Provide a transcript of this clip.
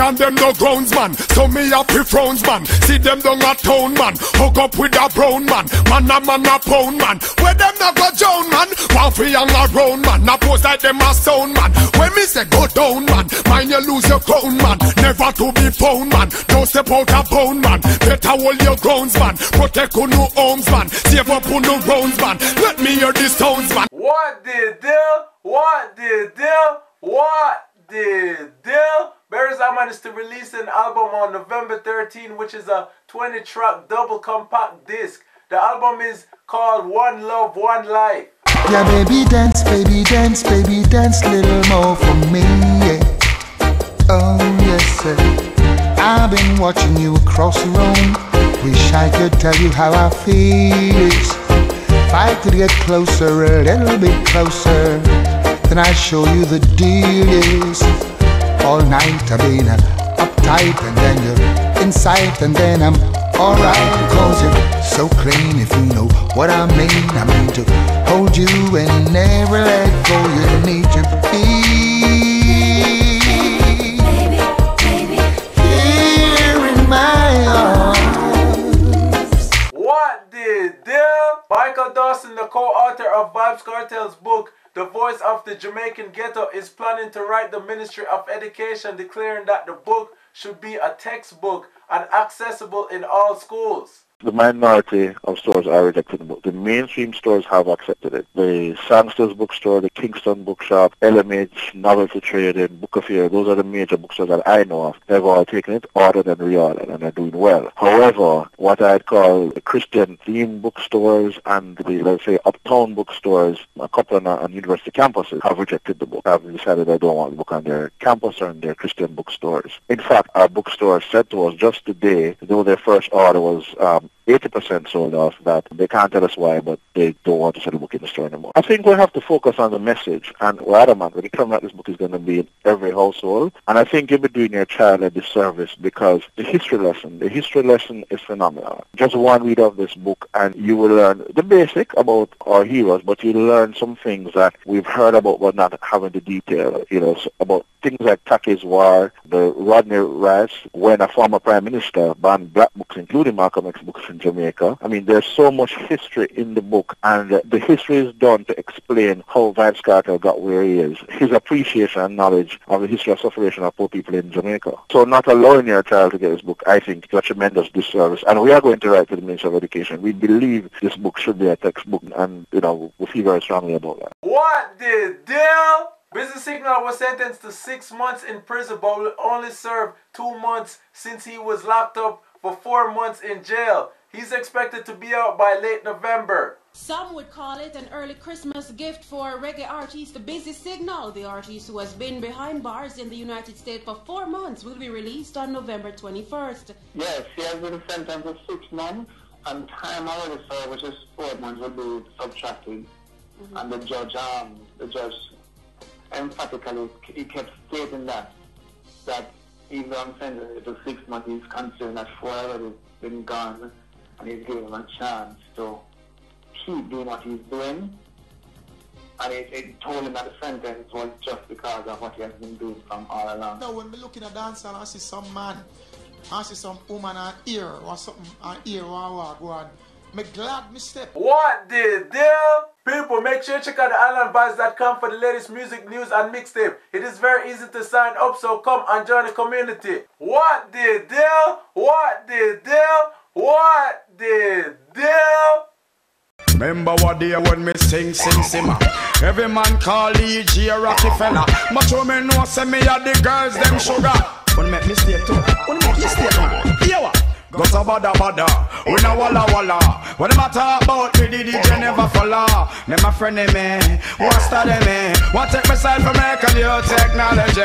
and them no grounds, man. So me happy frowns, man. See them down a town, man. Hook up with a brown man. Man a pound, man. Where them not go down, man. One free and around, man. Now pose like them a sound, man. When me say go down, man. Mind you lose your crown, man. Never to be found, man. Don't step out a pound, man. Better hold your grounds, man. Protect on no homes, man. Save up on no rounds, man. Let me hear the sounds, man. What the deal? What the deal? What the deal? BERES Hammond is to release an album on November 13, which is a 20-track double compact disc. The album is called One Love, One Life. Yeah, baby dance, little more for me, yeah. Oh, yes, sir. I've been watching you across the room. Wish I could tell you how I feel. If I could get closer, a little bit closer, then I'd show you the deal is. All night I've been uptight, and then you're in sight, and then I'm alright, cause you're so clean, if you know what I mean. I mean to hold you and never let go. You need to be here in my arms. What the deal? Michael Dawson, the co-author of Vybz Kartel's book The Voice of the Jamaican Ghetto, is planning to write the Ministry of Education, declaring that the book should be a textbook and accessible in all schools. The minority of stores are rejecting the book. The mainstream stores have accepted it. The Sangster's bookstore, the Kingston bookshop, LMH, Novelty Trading, Book of Year, those are the major bookstores that I know of. They've all taken it, ordered and reordered, and are doing well. However, what I'd call the Christian themed bookstores and the, let's say, uptown bookstores, a couple on university campuses, have rejected the book. Have decided they don't want the book on their campus or in their Christian bookstores. In fact, our bookstore said to us just today, though their first order was 80% sold off, that they can't tell us why, but they don't want to sell the book in the store anymore. I think we have to focus on the message, and we're adamant when it comes out, this book is going to be in every household, and I think you'll be doing your child a disservice, because the history lesson is phenomenal. Just one read of this book and you will learn the basic about our heroes, but you'll learn some things that we've heard about but not having the detail, about things like Taki's War, the Rodney riots, when a former prime minister banned black books, including Malcolm X books in Jamaica. I mean, there's so much history in the book, and the history is done to explain how Vybz Kartel got where he is, his appreciation and knowledge of the history of separation of poor people in Jamaica. So not allowing your child to get this book, I think, is a tremendous disservice, and we are going to write to the Ministry of Education. We believe this book should be a textbook, and, we feel very strongly about that. What the deal? Business Signal was sentenced to 6 months in prison, but will only serve 2 months since he was locked up for 4 months in jail. He's expected to be out by late November. Some would call it an early Christmas gift for reggae artist Business Signal. The artist, who has been behind bars in the United States for 4 months, will be released on November 21st. Yes, he has been sentenced to 6 months, and time already served, which is 4 months, will be subtracted. And the judge emphatically, he kept stating that even though I'm sentenced to 6 months, he's considering that 4 already been gone, and he's giving him a chance to keep doing what he's doing. And it told him that the sentence was just because of what he has been doing from all along. Now, when we look in a dance and I see some man, I see some woman on ear or something on ear or go on, me glad me step. What the deal? People, make sure you check out islandvibes.com for the latest music, news, and mixtape. It is very easy to sign up, so come and join the community. What the deal? What the deal? What the deal? Remember what day when me sing simmer. Every man call E.G. a Rockefeller. But you me know say me a the girls them sugar. Wanna make me stay too? Wanna make me stay too? Yeah what? Go so bada, we no walla. What am I talk about? Me the DJ never follow. Them a friend of me, want study me, want take my side for American new technology.